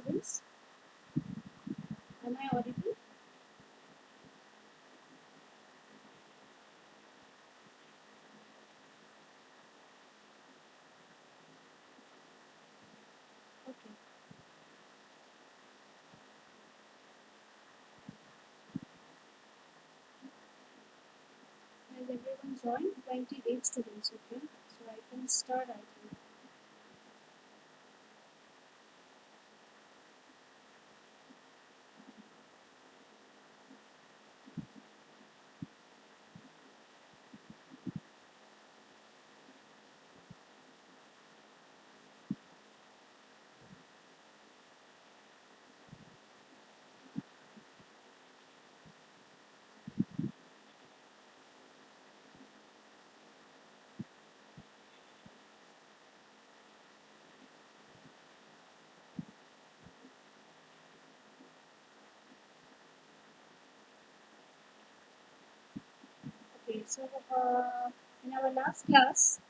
students. Am I audible? Okay. Has everyone joined? 28 students, okay? So I can start, I think. Okay, so in our last class,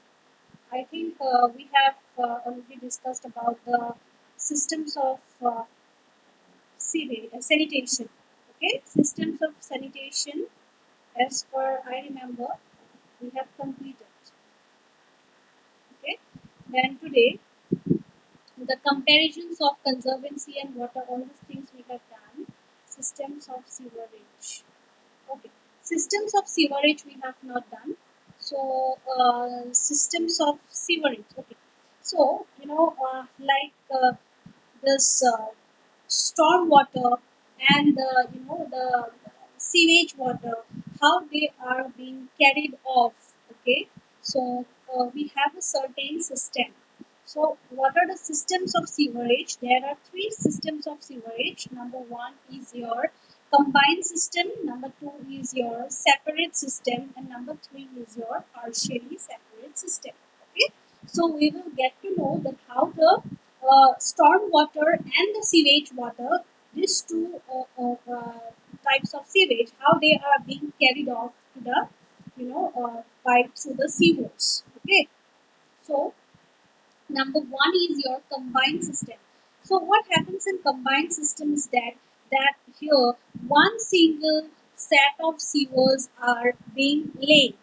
I think we have already discussed about the systems of sanitation. Okay, systems of sanitation, as per I remember, we have completed. Okay, then today the comparisons of conservancy and water, all these things we have done. Systems of sewerage. Okay, systems of sewerage we have not done. So systems of sewerage. Okay, so this storm water and the sewage water, how they are being carried off. Okay, so we have a certain system. So what are the systems of sewerage? There are three systems of sewerage. Number one is your combined system, number two is your separate system, and number three is your partially separate system. Okay, so we will get to know that how the storm water and the sewage water, these two types of sewage, how they are being carried off to the by through the sewers. Okay, so number one is your combined system. So what happens in combined system is that here one single set of sewers are being laid.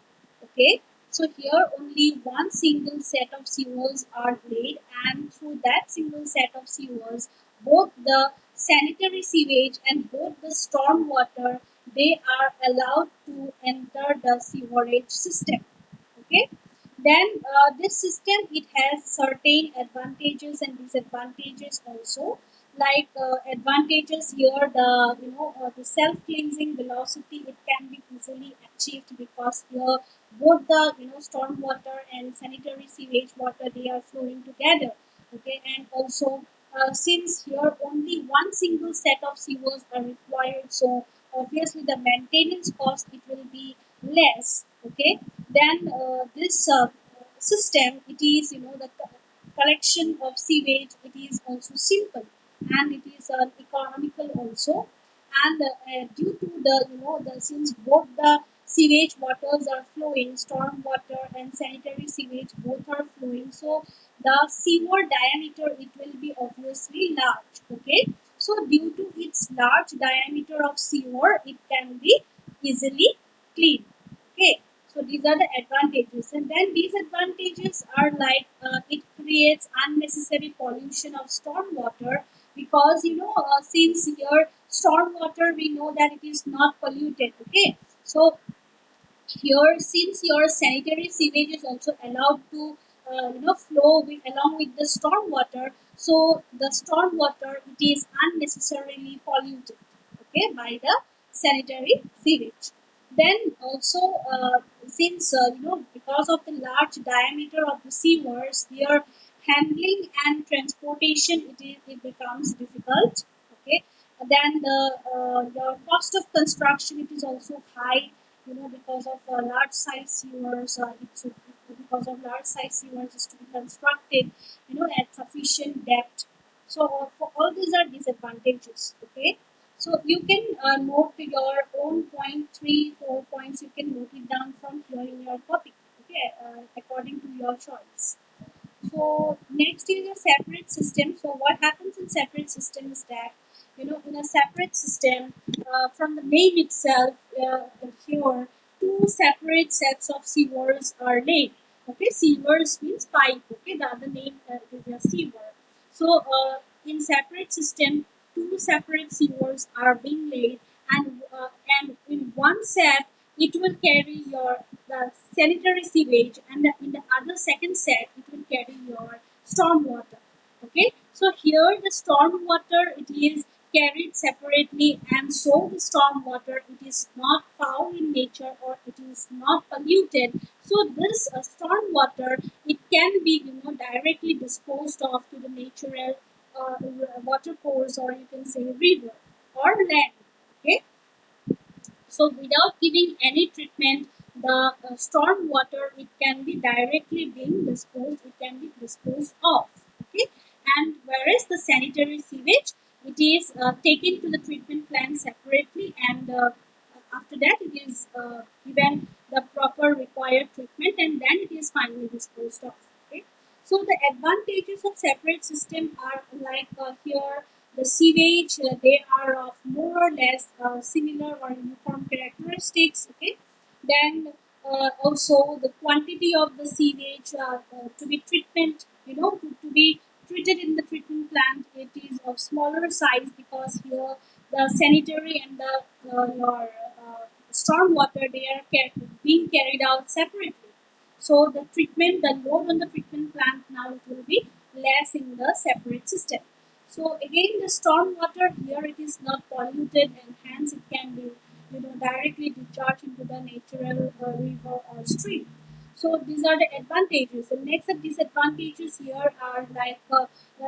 Okay, so here only one single set of sewers are laid, and through that single set of sewers, both the sanitary sewage and both the storm water, they are allowed to enter the sewerage system. Okay, then this system, it has certain advantages and disadvantages also. Like advantages here, the self cleansing velocity, it can be easily achieved because here both the storm water and sanitary sewage water, they are flowing together. Okay, and also since here only one single set of sewers are required, so obviously the maintenance cost, it will be less. Okay, then this system, it is the collection of sewage, it is also simple, and it is economical also. And due to the since both the sewage waters are flowing, storm water and sanitary sewage both are flowing, so the sewer diameter, it will be obviously large. Okay, so due to its large diameter of sewer, it can be easily cleaned. Okay, so these are the advantages, and then disadvantages are like it creates unnecessary pollution of stormwater, because since your stormwater, we know that it is not polluted. Okay, so here since your sanitary sewage is also allowed to flow along with the stormwater, so the stormwater, it is unnecessarily polluted, okay, by the sanitary sewage. Then also since because of the large diameter of the sewers, their handling and transportation, it becomes difficult. Okay, then the cost of construction, it is also high, because of large size sewers. Because of large size sewers is to be constructed, at sufficient depth. So for all these are disadvantages. Okay, so you can note your own point, 3 4 points. You can note it down from here in your copy. Okay, according to your choice. So next is a separate system. So what happens in separate system is that, in a separate system, from the name itself, here two separate sets of sewers are laid. Okay, sewers means pipe. Okay, the other name is a sewer. So in separate system, two separate sewers are being laid, and in one set it will carry your the sanitary sewage, and in the other second set it will carry your storm water. Okay, so here the storm water it is carried separately, and so the storm water it is not foul in nature or it is not polluted. So this storm water it can be directly disposed of to the natural water course, or you can say river or land. Okay, so without giving any treatment, the storm water it can be directly being disposed. It can be disposed of. Okay, and whereas the sanitary sewage, it is taken to the treatment plant separately, and after that it is given the proper required treatment, and then it is finally disposed of. Okay, so the advantages of separate system are like here the sewage, they are of more or less similar or uniform characteristics. Okay, then also the quantity of the sewage to be treatment, to be treated in the treatment plant, it is of smaller size because here the sanitary and the your storm water they are being carried out separately. So the treatment, the load on the treatment plant now it will be less in the separate system. So again, the storm water here it is not polluted, and hence it can be directly discharged into the natural river or stream. So these are the advantages. The next disadvantages here are like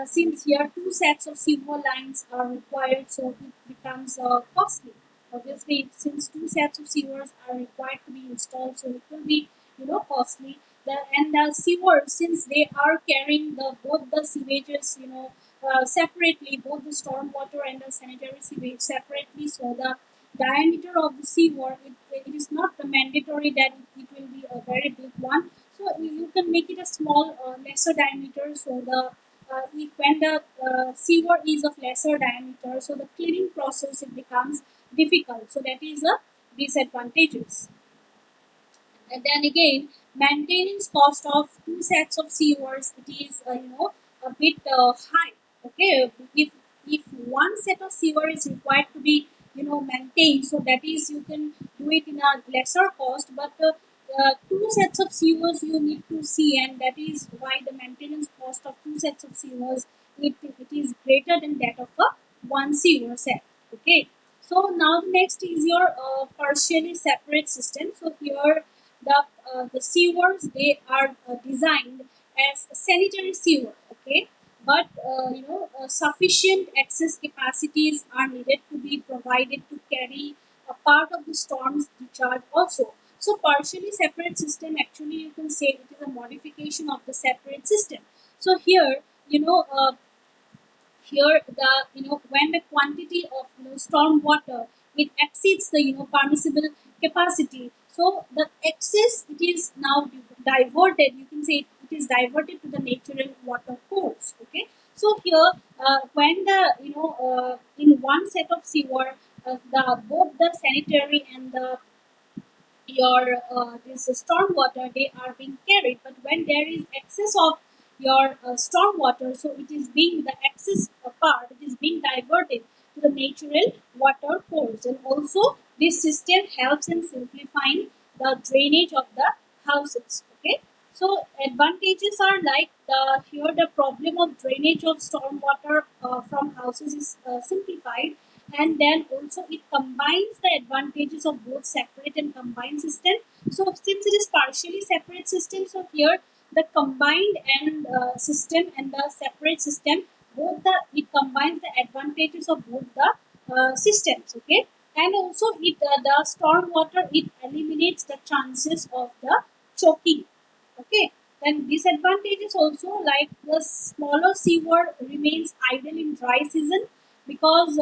since here two sets of sewer lines are required, so it becomes costly. Obviously, since two sets of sewers are required to be installed, so it will be costly. The sewer, since they are carrying the both the sewages separately, both the storm water and the sanitary sewage separately, so the diameter of the sewer it is not mandatory that it will be a very big one. So you can make it a small lesser diameter, so the if when the sewer is of lesser diameter, so the cleaning process it becomes difficult, so that is a disadvantages. And then again, maintenance cost of two sets of sewers it is a bit high. Okay, if one set of sewer is required to be maintained, so that is you can do it in a lesser cost, but two sets of sewers you need to see, and that is why the maintenance cost of two sets of sewers it is greater than that of a one sewer set. Okay, so now the next is your partially separate system. So here the sewers they are designed as a sanitary sewer. Okay, but sufficient access capacities are needed to be provided to carry a part of the storm's discharge also. So partially separate system actually you can say it is a modification of the separate system. So here here the when the quantity of storm water it exceeds the permissible capacity, so the excess it is now diverted, you can say it is diverted to the natural water course. Okay, so here when the in one set of sewer, the both the sanitary and the your this storm water they are being carried, but when there is excess of your storm water, so it is being the excess part it is being diverted to the natural water course, and also this system helps in simplifying the drainage of the houses. Okay, so advantages are like the here the problem of drainage of storm water from houses is simplified, and then also it combines the advantages of both separate and combined system. So since it is partially separate system, so here the combined and system and the separate system both the it combines the advantages of both the systems. Okay, and also it the storm water it eliminates the chances of the choking. Okay, then disadvantages also like the smaller sewer remains idle in dry season because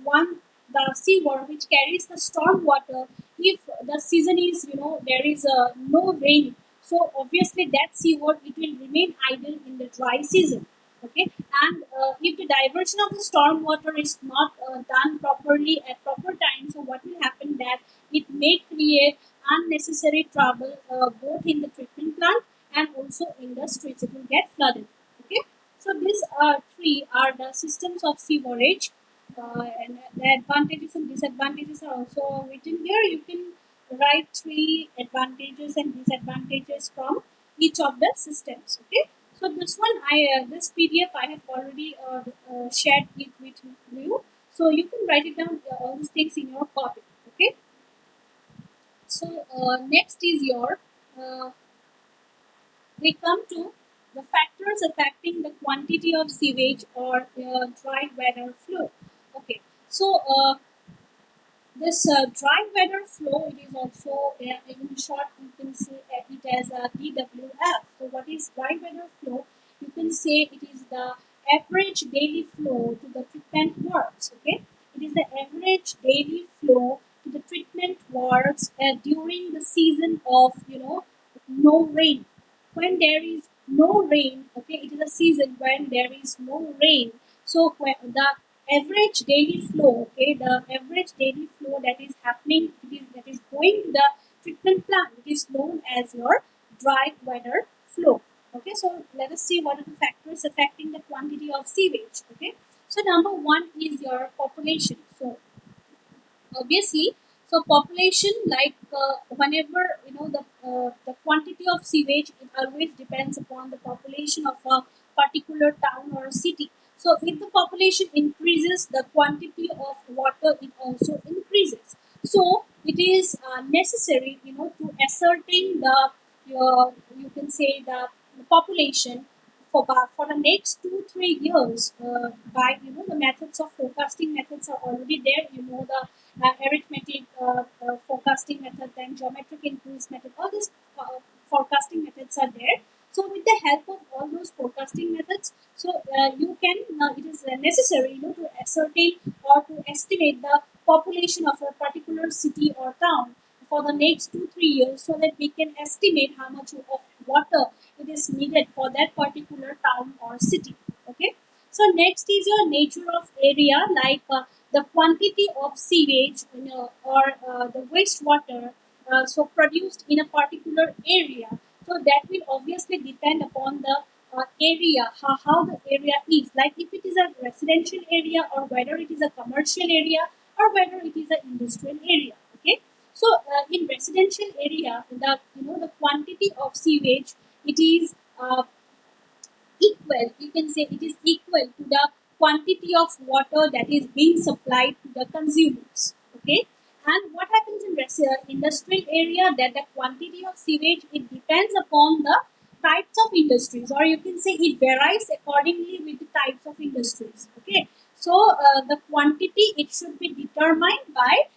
one the sewer which carries the storm water, if the season is there is no rain, So obviously that seawater it will remain idle in the dry season. Okay, and if the diversion of the storm water is not done properly at proper time, so what will happen that it may create unnecessary trouble both in the treatment plant and also in the streets. It will get flooded. Okay, so these three are the systems of sewerage, and the advantages and disadvantages are also written here. You can write three advantages and disadvantages from each of the systems. Okay, so this one this PDF I have already shared it with you, so you can write it down all these things in your copy. Okay, so next is your we come to the factors affecting the quantity of sewage or dry weather flow. Okay, so this dry weather flow, it is also, in short, you can say it as a D.W.F. So, what is dry weather flow? You can say it is the average daily flow to the treatment works. Okay, it is the average daily flow to the treatment works during the season of no rain. When there is no rain, okay, it is a season when there is no rain. So when the average daily flow, okay, the average daily flow that is happening, that is going to the treatment plant, it is known as your dry weather flow. Okay, so let us see what are the factors affecting the quantity of sewage. Okay, so number one is your population. So obviously, so population, like whenever the quantity of sewage, it always depends upon the population of a particular town or city. So if the population increases, the quantity of water it also increases. So it is necessary, to ascertain the you can say the population for the next 2 3 years, by the methods of forecasting methods are already there. The arithmetic forecasting method and geometric increase method, all these forecasting methods are there. So with the help of all those forecasting methods, so you can it is necessary, to ascertain or to estimate the population of a particular city or town for the next 2 3 years, so that we can estimate how much of water it is needed for that particular town or city. Okay, so next is your nature of area, like the quantity of sewage, or the wastewater, so produced in a particular area. So that will obviously depend upon the area, how the area is, like if it is a residential area, or whether it is a commercial area, or whether it is an industrial area. Okay, so in residential area, the quantity of sewage, it is equal, you can say it is equal to the quantity of water that is being supplied to the consumers. Okay, and what happens in industrial area, that the quantity of sewage, it depends upon the types of industries, or you can say it varies accordingly with the types of industries. Okay, so the quantity, it should be determined by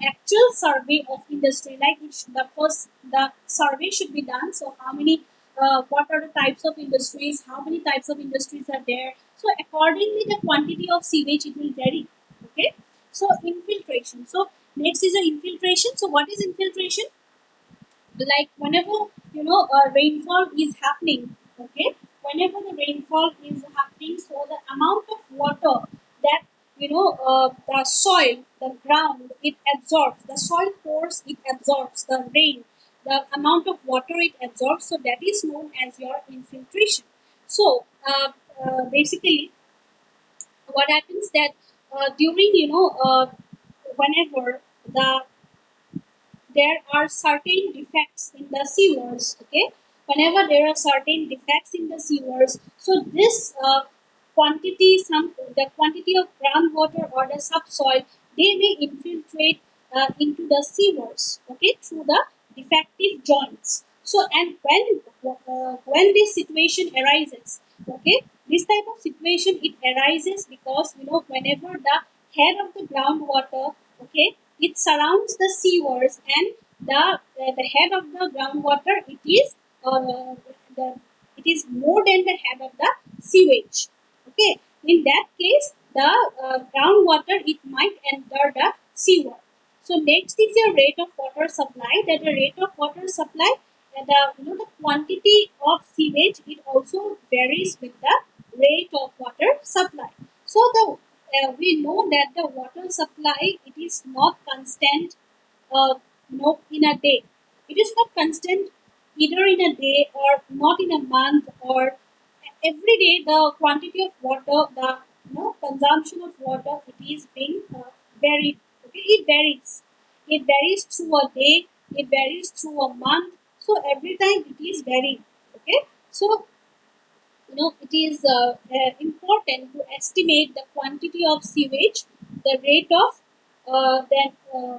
actual survey of industry, like the survey should be done. So how many, what are the types of industries, how many types of industries are there, so accordingly the quantity of sewage it will vary. Okay, so infiltration. So next is the infiltration. So what is infiltration? Like whenever rainfall is happening. Okay, whenever the rainfall is happening, so the amount of water that the soil, the ground, it absorbs, the soil pores, it absorbs the rain, the amount of water it absorbs, so that is known as your infiltration. So basically what happens that during whenever there are certain defects in the sewers. Okay, whenever there are certain defects in the sewers, so this quantity, some the quantity of groundwater or the subsoil, they may infiltrate into the sewers. Okay, through the defective joints. So and when this situation arises, okay, this type of situation it arises because whenever the head of the groundwater, okay, it surrounds the sewers, and the head of the groundwater, it is the it is more than the head of the sewage. Okay, in that case, the groundwater it might enter the sewer. So next is your rate of water supply. That the rate of water supply, the quantity of sewage, it also varies with the rate of water supply. So the we know that the water supply, it is not constant, in a day. It is not constant either in a day or not in a month, or every day the quantity of water, the consumption of water, it is being varied. Okay, it varies. It varies through a day. It varies through a month. So every time it is varying. Okay, so it is important to estimate the quantity of sewage, the rate of then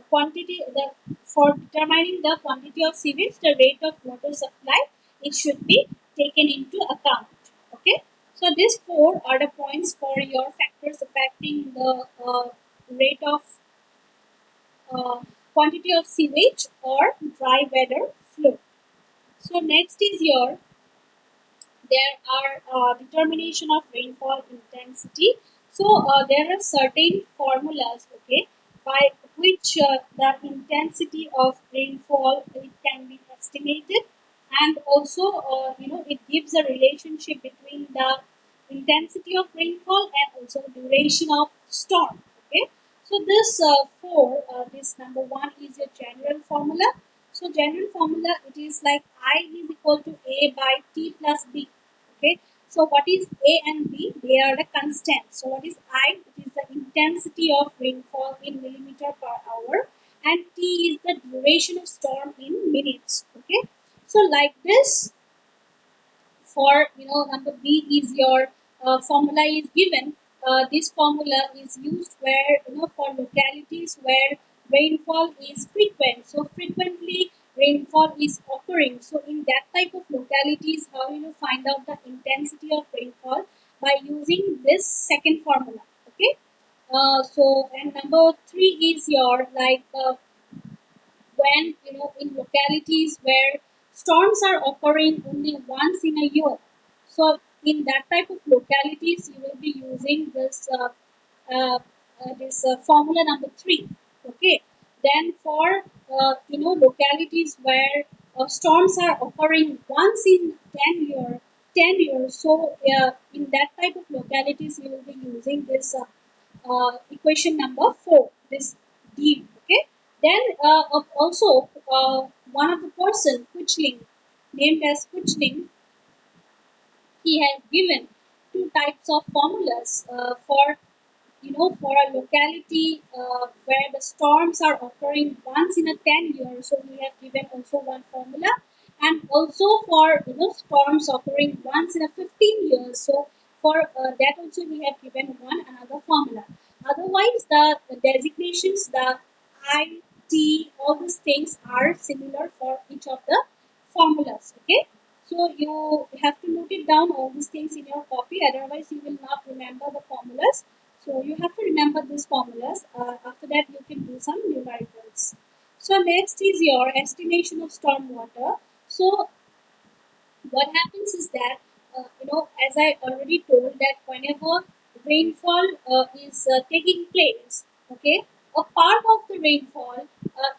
quantity the for determining the quantity of sewage, the rate of water supply, it should be taken into account. Okay, so these four are the points for your factors affecting the rate of uh, quantity of sewage or dry weather flow. So next is your there are determination of rainfall intensity. So there are certain formulas, okay, by which the intensity of rainfall, it can be estimated, and also it gives a relationship between the intensity of rainfall and also duration of storm. Okay, so this number one is a general formula. So general formula, it is like I is equal to A by T plus B. Okay, so what is A and B? They are the constants. So what is I? It is the intensity of rainfall in millimeter per hour, and T is the duration of storm in minutes. Okay, so like this, for number B is your formula is given. This formula is used where for localities where rainfall is frequent. So frequently rainfall is occurring. So in that type of localities, how find out the intensity of rainfall? By using this second formula. Okay. So and number three is your like when in localities where storms are occurring only once in a year. So in that type of localities, you will be using this formula number three. Okay. Then for localities where storms are occurring once in 10 years. So in that type of localities, you will be using this equation number four. This D. Okay. Then also one of the person Kuchling, named as Kuchling, he has given two types of formulas for for a locality where the storms are occurring once in a 10 years. So we have given also one formula, and also for storms occurring once in a 15 years. So for that also we have given one another formula. Otherwise, the designations, the I, T, all these things are similar for each of the formulas. Okay. So you have to note it down all these things in your copy. Otherwise, you will not remember the formulas. So you have to remember these formulas. After that, you can do some numericals. So next is your estimation of storm water. So what happens is that as I already told, that whenever rainfall is taking place, okay, a part of the rainfall,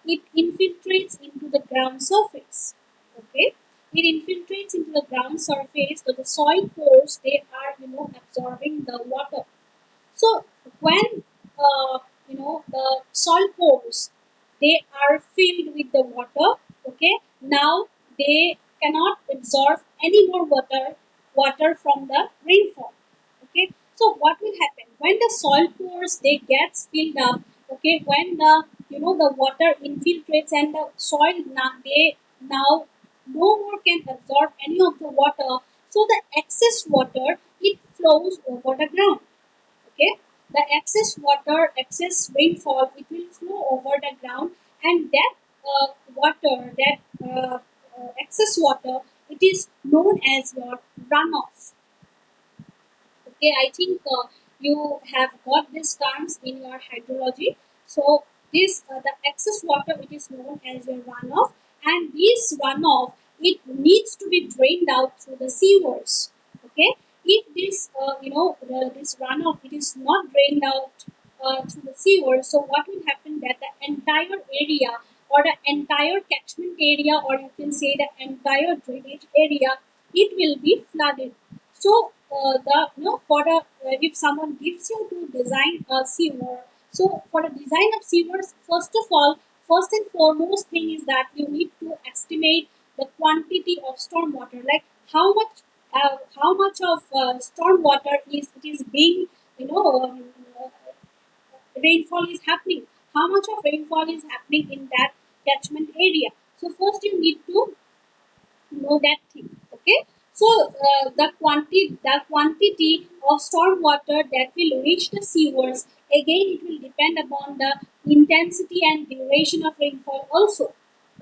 it infiltrates into the ground surface. Okay, it infiltrates into the ground surface. So the soil pores, they are absorbing the water. So when the salt pores, they are filled with the water. Okay, now they cannot absorb any more water from the rainfall. Okay, so what will happen when the salt pores they get filled up? Okay, when the the water infiltrates and the soil now no more can absorb any of the water. So the excess water, it flows over the ground. Okay, the excess water, excess rainfall, it will flow over the ground, and that water, that excess water, it is known as your runoff. Okay, I think you have got these terms in your hydrology. So this the excess water, it is known as your runoff, and this runoff, it needs to be drained out through the sewers. Okay, if this this runoff, it is not drained out through the sewers, so what will happen that the entire area or the entire catchment area, or you can say the entire drainage area, it will be flooded. So the for the if someone gives you to design a sewer, so for the design of sewers, first of all, first and foremost thing is that you need to estimate the quantity of storm water, like how much of storm water is it is being, you know uh, rainfall is happening, how much of rainfall is happening in that catchment area. So first you need to know that thing. Okay, so the quantity of storm water that will reach the sewers, again it will depend upon the intensity and duration of rainfall also.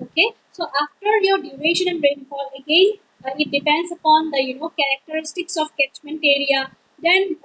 Okay, so after your duration and rainfall, again it depends upon the characteristics of catchment area, then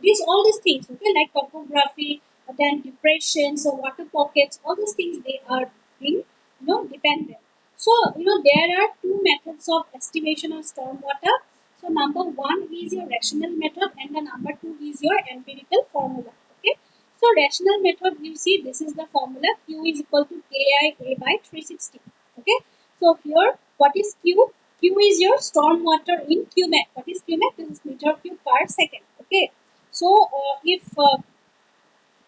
these all these things, okay, like topography, then depressions or water pockets, all these things they are being dependent. So there are two methods of estimation of stormwater. So number one is your rational method, and the number two is your empirical formula. Okay, so rational method, you see this is the formula, Q is equal to KIA by 360. Okay, so here what is Q? Q is your stormwater in cubic. What is cubic? This is meter cube per second. Okay, so if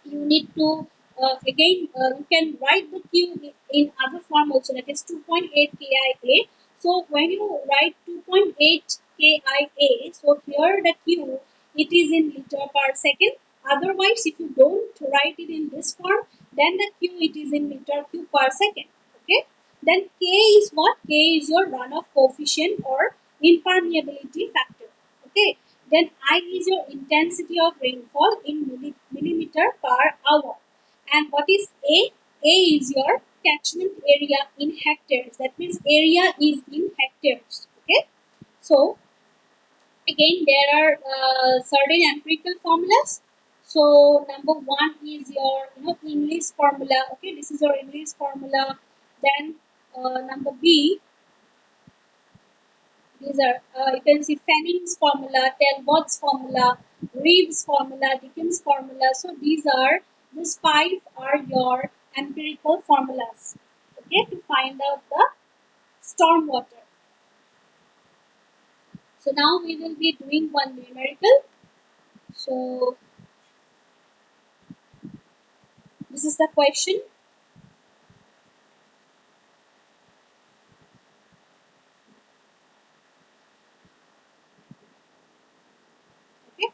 you need to you can write the q in other form also, that is 2.8 kia. So when you write 2.8 kia, so here the q it is in liter per second. Otherwise if you don't write it in this form, then the q it is in meter cube per second. Okay, then k is what? K is your runoff coefficient or impermeability factor. Okay, then I is your intensity of rainfall in millimeter per hour. And what is A? A is your catchment area in hectares. That means area is in hectares. Okay. So again there are certain empirical formulas. So number one is your English formula. Okay, this is your English formula. Then number B, these are you can see Fanning's formula, Talbot's formula, Reeves formula, Dickens formula. So these five are your empirical formulas. Okay, to find out the storm water. So now we will be doing one numerical. So this is the question. Okay.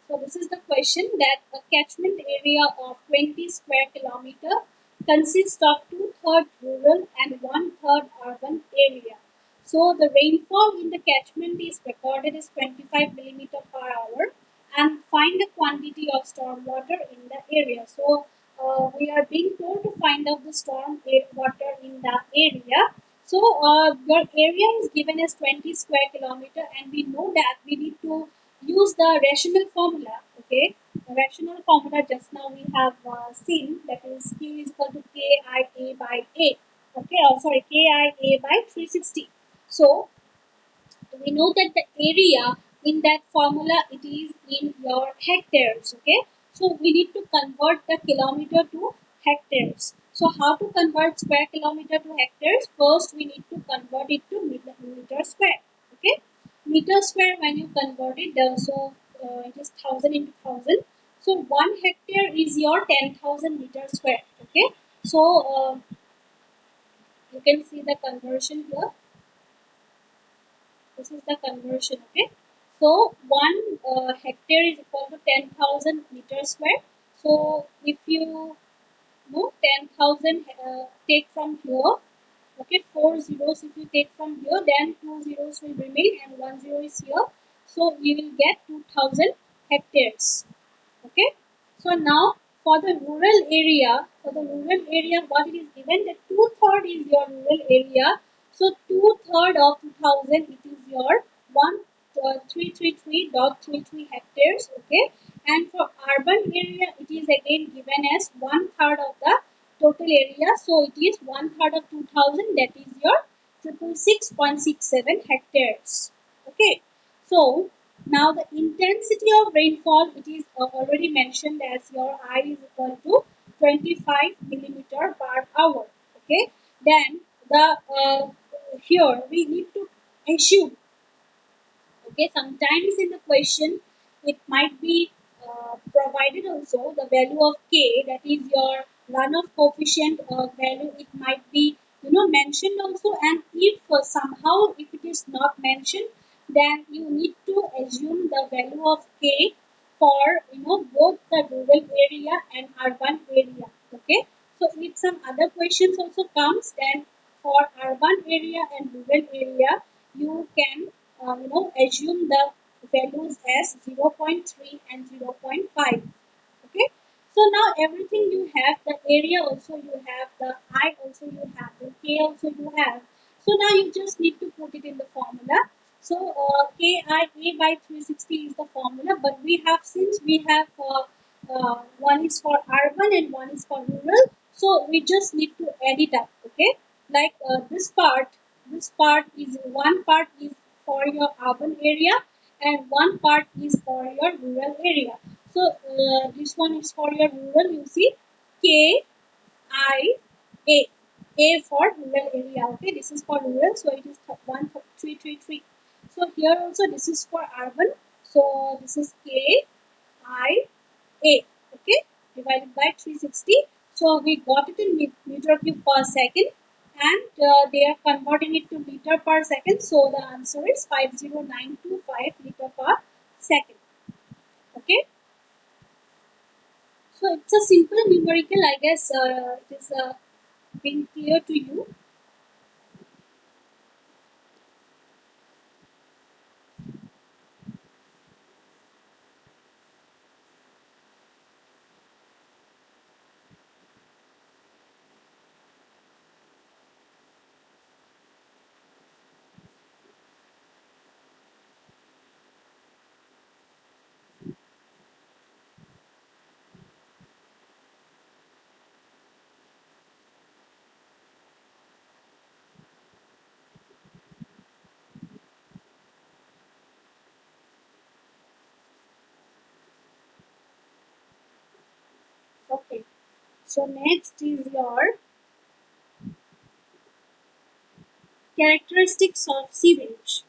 So this is the question, that a catchment area of 20 square kilometer consists of two-thirds rural and one-third urban area. So the rainfall in the catchment is recorded as 25 millimeter per hour, and find the quantity of storm water in the area. So we are being told to find out the storm water in the area. So your area is given as 20 square kilometer, and we know that we need to use the rational formula. Okay, the rational formula just now we have seen, that is Q is equal to KIA by A. Okay, sorry, KIA by 360. So we know that the area in that formula, it is in your hectares. Okay, so we need to convert the kilometer to hectares. So how to convert square kilometer to hectares? First we need to convert it to meter square. Okay, meter square, when you convert it, so it is 1000 into 1000. So 1 hectare is your 10,000 meter square. Okay, so you can see the conversion here. This is the conversion. Okay, so 1 hectare is equal to 10,000 meter square. So if you know 10,000, take from here. Okay, 4 zeros if you take from here, then 2 zeros will remain and 1 zero is here. So you will get 2,000 hectares. Okay, so now for the rural area, what it is given, that two-third is your rural area. So two-third of 2,000, it is your 1333.33 hectares. Okay, and for urban area, it is again given as one-third of the total area. So it is one-third of 2,000, that is your 666.67 hectares. Okay, so now the intensity of rainfall, it is already mentioned as your I is equal to 25 millimeter per hour. Okay, then the here we need to assume. Okay, sometimes in the question it might be provided also the value of k, that is your runoff coefficient value. It might be mentioned also, and if somehow if it is not mentioned, then you need to assume the value of k for both the rural area and urban area. Okay, so if some other questions also comes, then for urban area and rural area you can assume the values as zero point 0.3 and 0.5. Okay, so now everything you have, the area also you have, the I also you have, the k also you have. So now you just need to put it in the formula. So ki a by 360 is the formula, but we have, since we have one is for urban and one is for rural, so we just need to add it up. Okay, like this part is, one part is for your urban area and one part is for your rural area. So this one is for your rural. You see, K I A, A for rural area. Okay, this is for rural, so it is 1333. So here also this is for urban. So this is K I A. Okay, divided by 360. So we got it in meter cube per second, and they are converting it to liter per second. So the answer is 50925 liter per second. Okay, so it's a simple numerical. I guess it is being clear to you. Okay. So next is your characteristics of sewage.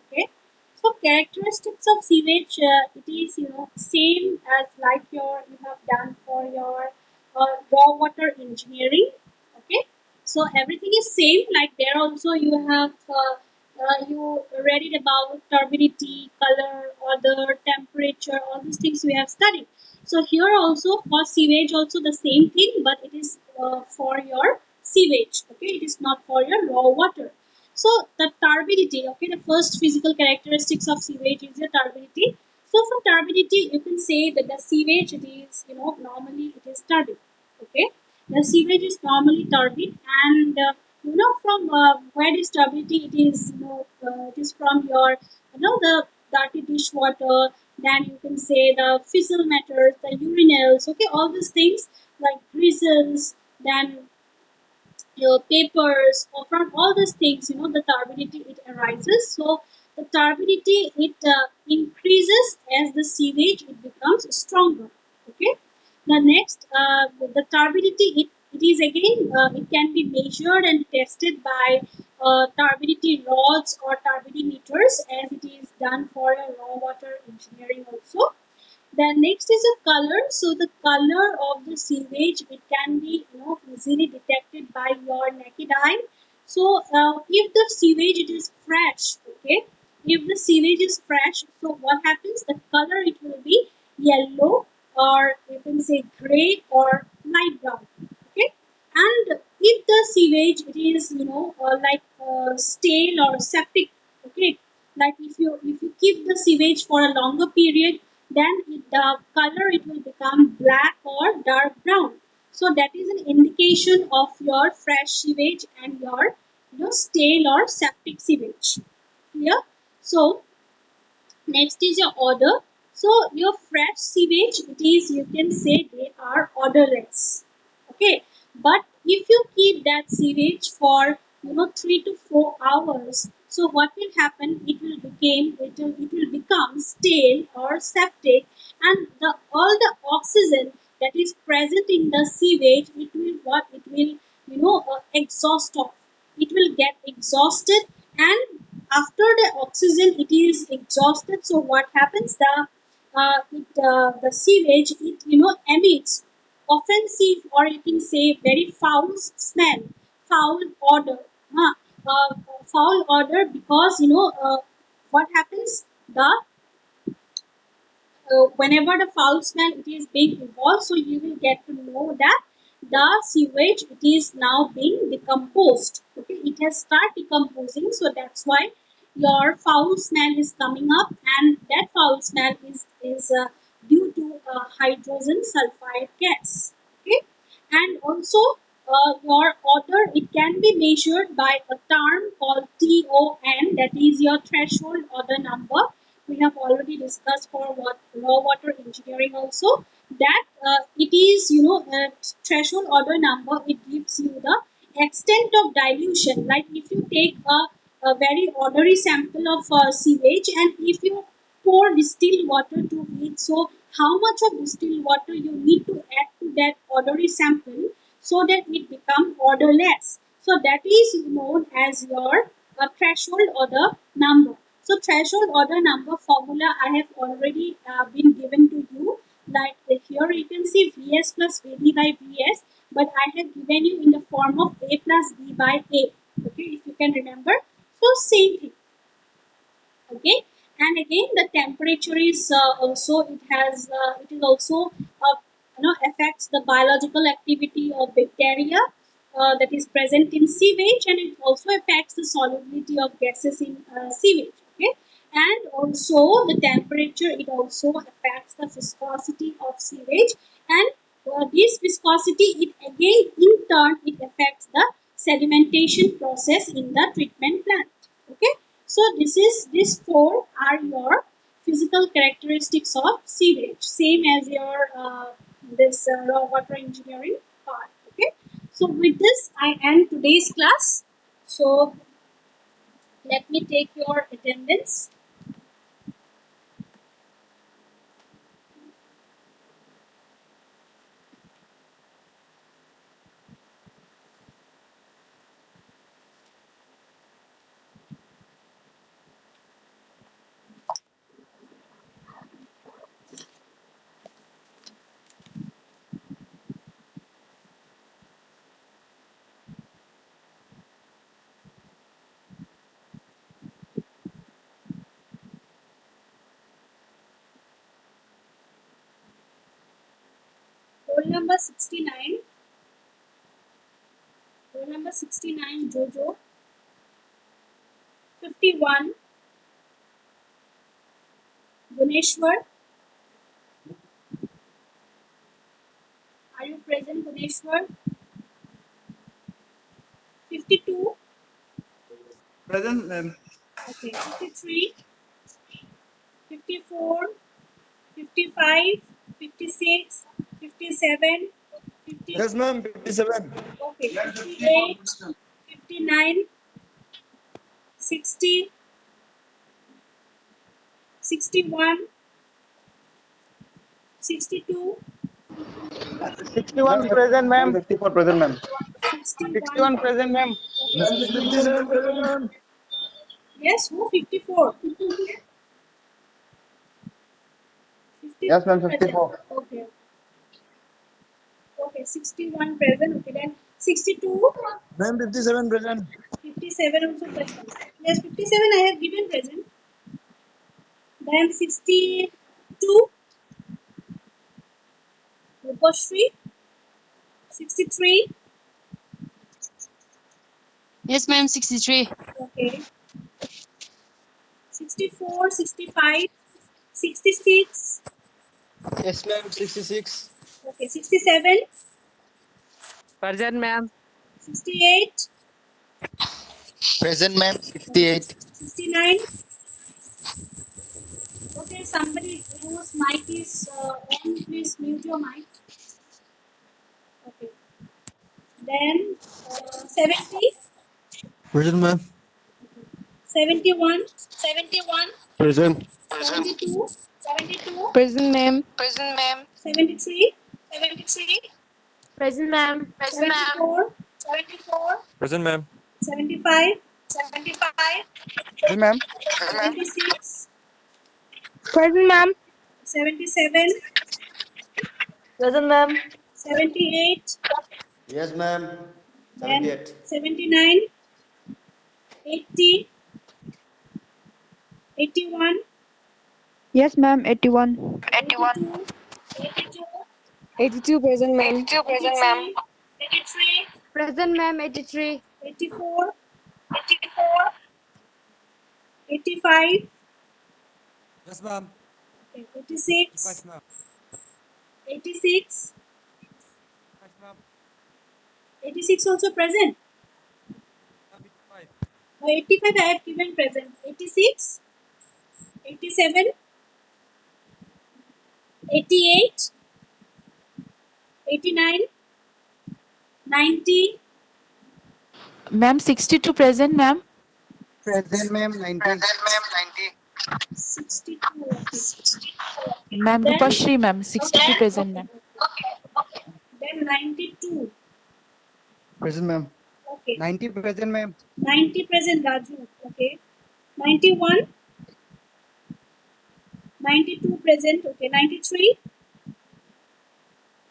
Okay. So characteristics of sewage, it is same as like you have done for your raw water engineering. Okay. So everything is same. Like there also you have you read it about turbidity, color, odor, temperature, all these things we have studied. So here also for sewage also the same thing, but it is for your sewage. Okay, it is not for your raw water. So the turbidity, okay, the first physical characteristics of sewage is the turbidity. So for turbidity, you can say that the sewage, it is normally it is turbid. Okay, the sewage is normally turbid, and from where is turbidity? It is it is from your the dirty dishwater. Then you can say the fecal matters, the urinals. Okay, all these things like bristles. Then your papers, or from all these things, the turbidity it arises. So the turbidity it increases as the sewage it becomes stronger. Okay, the next the turbidity it is again it can be measured and tested by turbidity rods or turbidimeters, as it is done for a raw water engineering also. Then next is a color. So the color of the sewage it can be easily detected by your naked eye. So if the sewage it is fresh, okay, if the sewage is fresh, so what happens? The color it will be yellow, or you can say gray or light brown. Okay, and if the sewage it is like stale or septic, okay, like if you keep the sewage for a longer period, then the color it will become black or dark brown. So that is an indication of your fresh sewage and your stale or septic sewage. Clear? So next is your odor. So your fresh sewage, it is, you can say, they are odorless. Okay, but if you keep that sewage for 3 to 4 hours, so what will happen? It will become stale or septic, and the all the oxygen that is present in the sewage, it will exhaust off. It will get exhausted, and after the oxygen it is exhausted, so what happens, the sewage, it emits offensive, or you can say very foul smell, foul odor. huh? Foul odor, because what happens, the whenever the foul smell it is being evolved, so you will get to know that the sewage, it is now being decomposed. Okay, it has start decomposing, so that's why your foul smell is coming up, and that foul smell is due to hydrogen sulfide gas. Okay, and also your odor, it can be measured by a term called TON, that is your threshold odor number. We have already discussed for what raw water engineering also, that it is threshold order number, it gives you the extent of dilution. Like if you take a very orderly sample of sewage, and if you pour distilled water to it, so how much of distilled water you need to add to that orderly sample, so that it become odorless, so that is known as your threshold order number. So threshold order number formula I have already been given to you. Like here you can see Vs plus Vd by Vs, but I have given you in the form of A plus B by A. Okay, if you can remember. So same thing. Okay, and again the temperature is also, it is also affects the biological activity of bacteria that is present in sewage, and it also affects the solubility of gases in sewage. Okay, and also the temperature, it also affects the viscosity of sewage, and this viscosity, it again in turn it affects the sedimentation process in the treatment plant. Okay, so these four are your physical characteristics of sewage, same as your this raw water engineering part. Okay, so with this I end today's class. So let me take your attendance. Roll number 69. Roll number 69, Jojo. 51, Guneshwar. Are you present, Guneshwar? 52. Present, ma'am. Okay, 53, 54, 55, 56, 57, 50, Yes, ma'am. 57. okay, 58, 59, 60, 61, 62, 61 present, Ma'am, ma'am. 54 present, ma'am. 61, 61 present, ma'am. okay, Ma'am, 61. 57 present, ma'am. Yes, who? 54. Yes, 54 ma'am. present. 54. Okay, okay, 61 present. Okay, then 62, Ma'am, 57 present. 57 also present. Yes, 57 I have given present. Then 62, Rupashri. 63, Yes, ma'am, 63. okay. 64, 65, 66, Yes, ma'am. 66. okay. 67, Present, ma'am. 68, Present, ma'am. okay. 68. 69. Okay, somebody whose mic is on, please mute your mic. Okay. Then 70, Present, ma'am. 71, 71. Present. 72, Present, ma'am. 73, present, ma'am. 74, Present, ma'am. 75, Present, ma'am. 76, Present, ma'am. 77, Present, ma'am. 78, Yes, ma'am. then 78. 79, 80, 81, Yes, ma'am. 81. 82, 82 present, ma'am. 83, Present, ma'am. 83. 84, 85, Yes, ma'am. okay, 86, Ma'am. 86, Yes, ma'am. 86 also present. 85. 85 I have given present. 86, 87, 88, 89, 90, Ma'am, 62 present, ma'am. Present, ma'am. 90. 62. Okay. Ma'am, Then, Rupashri, ma'am, 62 present, okay, ma'am. then 92. Present, ma'am. Okay. 90 present, ma'am. 90 present Raju. Okay. 91, 92 present. Okay. 93.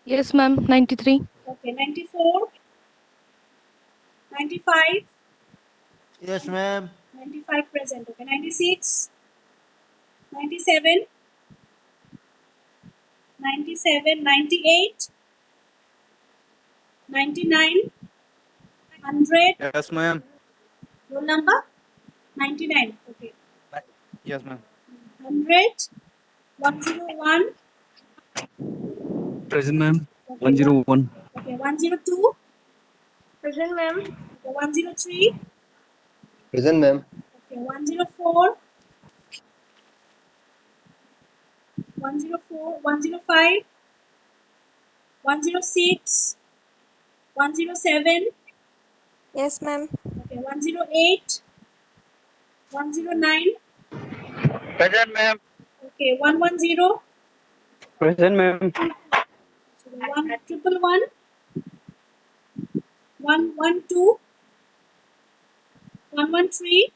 Yes, ma'am. 93. Okay. 94, 95, Yes, ma'am. 95 present. Okay. 96, 97, 97, 98, 99, 100. Yes, ma'am. Roll number 99. Okay. Yes, ma'am. 100, 101. Present, ma'am. Okay. 101. Okay. 102. Present, ma'am. Okay. 103. Present, ma'am. Okay. 104. 104, 105, 106, 107, Yes, ma'am. okay, 108, 109, Present, ma'am. okay, 110, Present, ma'am. so 111, 112, 113,